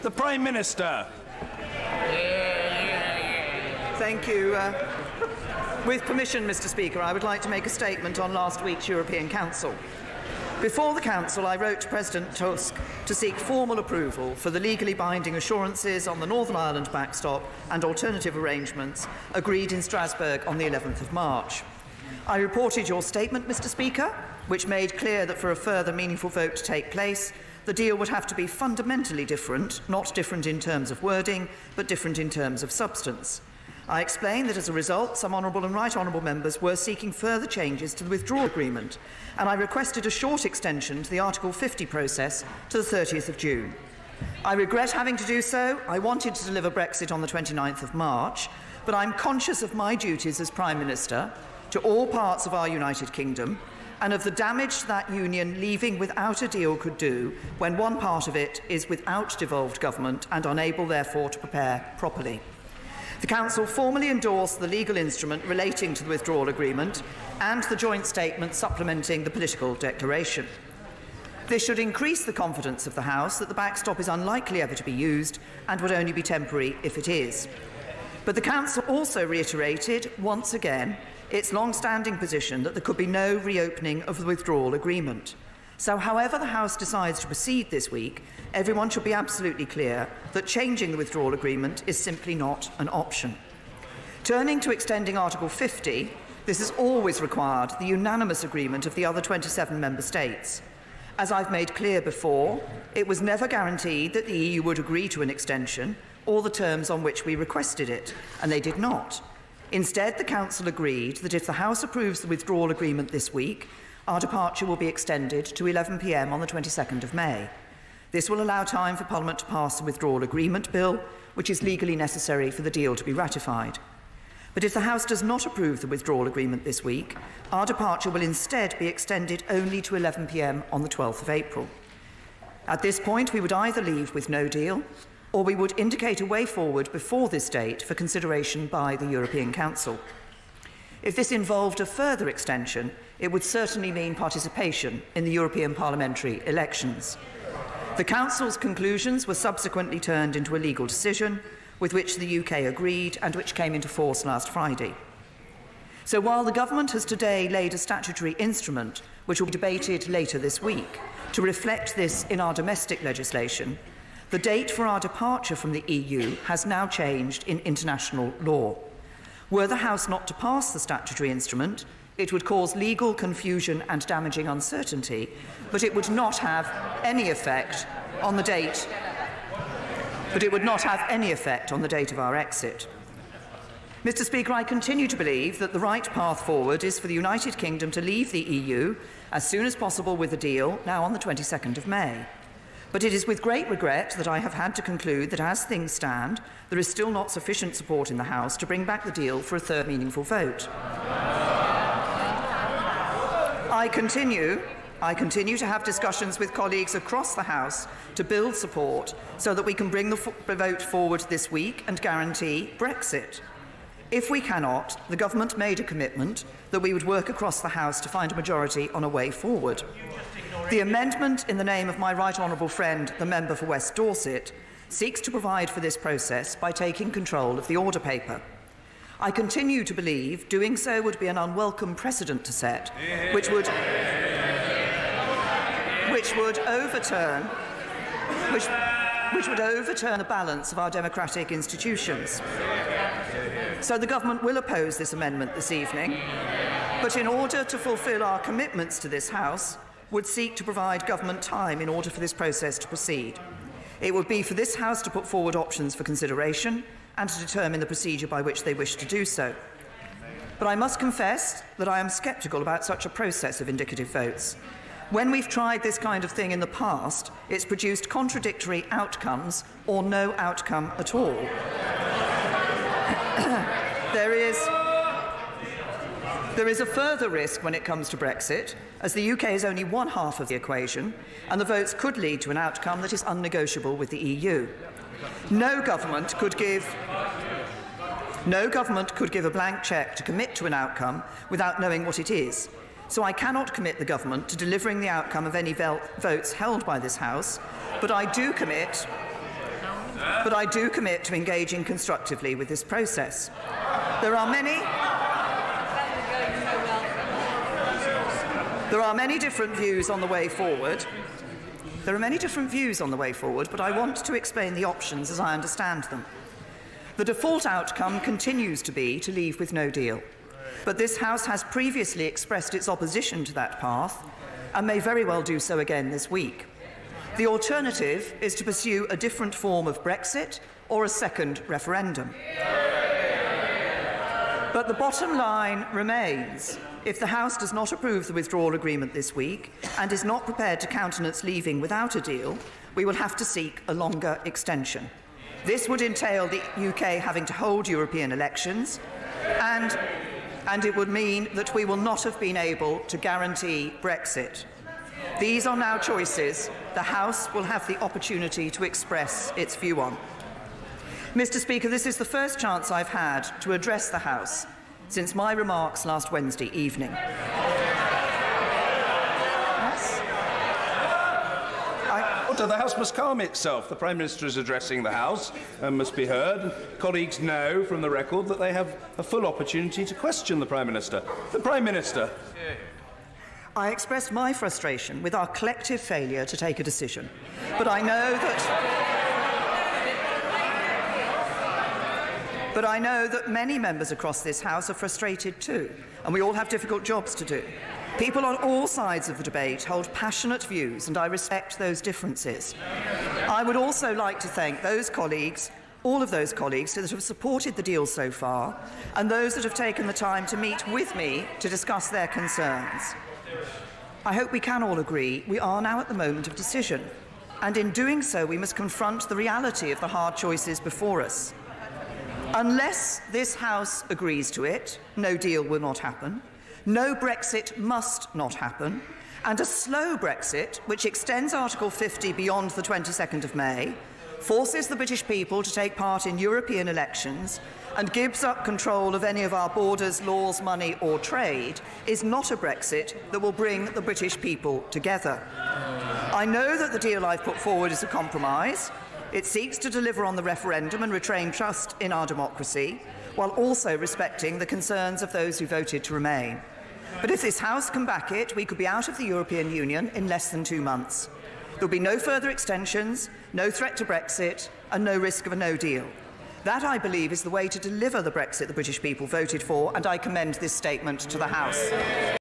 The Prime Minister. Thank you. With permission, Mr. Speaker, I would like to make a statement on last week's European Council. Before the Council, I wrote to President Tusk to seek formal approval for the legally binding assurances on the Northern Ireland backstop and alternative arrangements agreed in Strasbourg on the 11th of March. I reported your statement, Mr. Speaker, which made clear that for a further meaningful vote to take place, the deal would have to be fundamentally different, not different in terms of wording, but different in terms of substance. I explained that as a result, some honourable and right honourable members were seeking further changes to the withdrawal agreement, and I requested a short extension to the Article 50 process to the 30th of June. I regret having to do so. I wanted to deliver Brexit on the 29th of March, but I'm conscious of my duties as Prime Minister to all parts of our United Kingdom and of the damage that union leaving without a deal could do when one part of it is without devolved government and unable, therefore, to prepare properly. The Council formally endorsed the legal instrument relating to the withdrawal agreement and the joint statement supplementing the political declaration. This should increase the confidence of the House that the backstop is unlikely ever to be used and would only be temporary if it is. But the Council also reiterated, once again, its long-standing position that there could be no reopening of the withdrawal agreement. So however the House decides to proceed this week, everyone should be absolutely clear that changing the withdrawal agreement is simply not an option. Turning to extending Article 50, this has always required the unanimous agreement of the other 27 member states. As I've made clear before, it was never guaranteed that the EU would agree to an extension or the terms on which we requested it, and they did not. Instead, the Council agreed that if the House approves the withdrawal agreement this week, our departure will be extended to 11 p.m. on the 22nd of May. This will allow time for Parliament to pass the withdrawal agreement bill, which is legally necessary for the deal to be ratified. But if the House does not approve the withdrawal agreement this week, our departure will instead be extended only to 11 p.m. on the 12th of April. At this point, we would either leave with no deal, or we would indicate a way forward before this date for consideration by the European Council. If this involved a further extension, it would certainly mean participation in the European parliamentary elections. The Council's conclusions were subsequently turned into a legal decision, with which the UK agreed and which came into force last Friday. So while the Government has today laid a statutory instrument, which will be debated later this week, to reflect this in our domestic legislation, the date for our departure from the EU has now changed in international law. Were the House not to pass the statutory instrument, it would cause legal confusion and damaging uncertainty, but it would not have any effect on the date. Of our exit. Mr. Speaker, I continue to believe that the right path forward is for the United Kingdom to leave the EU as soon as possible with a deal, now on the 22nd of May. But it is with great regret that I have had to conclude that as things stand, there is still not sufficient support in the House to bring back the deal for a third meaningful vote. I continue to have discussions with colleagues across the House to build support so that we can bring the vote forward this week and guarantee Brexit. If we cannot, the Government made a commitment that we would work across the House to find a majority on a way forward. The amendment in the name of my right honourable friend, the member for West Dorset, seeks to provide for this process by taking control of the order paper. I continue to believe doing so would be an unwelcome precedent to set, which would overturn the balance of our democratic institutions. So the Government will oppose this amendment this evening, but in order to fulfil our commitments to this House, would seek to provide Government time in order for this process to proceed. It would be for this House to put forward options for consideration and to determine the procedure by which they wish to do so. But I must confess that I am sceptical about such a process of indicative votes. When we've tried this kind of thing in the past, it's produced contradictory outcomes or no outcome at all. There is a further risk when it comes to Brexit, as the UK is only one half of the equation, and the votes could lead to an outcome that is unnegotiable with the EU. No government could give a blank cheque to commit to an outcome without knowing what it is. So I cannot commit the Government to delivering the outcome of any votes held by this House, but I do commit but I do commit to engaging constructively with this process. There are many different views on the way forward. There are many different views on the way forward, but I want to explain the options as I understand them. The default outcome continues to be to leave with no deal, but this House has previously expressed its opposition to that path and may very well do so again this week. The alternative is to pursue a different form of Brexit or a second referendum. But the bottom line remains: if the House does not approve the withdrawal agreement this week and is not prepared to countenance leaving without a deal, we will have to seek a longer extension. This would entail the UK having to hold European elections, and it would mean that we will not have been able to guarantee Brexit. These are now choices the House will have the opportunity to express its view on. Mr. Speaker, this is the first chance I've had to address the House since my remarks last Wednesday evening. Yes? The House must calm itself. The Prime Minister is addressing the House and must be heard. Colleagues know from the record that they have a full opportunity to question the Prime Minister. The Prime Minister. I expressed my frustration with our collective failure to take a decision, but I know that many members across this House are frustrated too, and we all have difficult jobs to do. People on all sides of the debate hold passionate views, and I respect those differences. I would also like to thank those colleagues, all of those colleagues that have supported the deal so far, and those that have taken the time to meet with me to discuss their concerns. I hope we can all agree we are now at the moment of decision, and in doing so we must confront the reality of the hard choices before us. Unless this House agrees to it, no deal will not happen. No Brexit must not happen, and a slow Brexit, which extends Article 50 beyond the 22nd of May, forces the British people to take part in European elections and gives up control of any of our borders, laws, money or trade, is not a Brexit that will bring the British people together. I know that the deal I've put forward is a compromise. It seeks to deliver on the referendum and retain trust in our democracy, while also respecting the concerns of those who voted to remain. But if this House can back it, we could be out of the European Union in less than 2 months. There will be no further extensions, no threat to Brexit, and no risk of a no deal. That, I believe, is the way to deliver the Brexit the British people voted for, and I commend this statement to the House.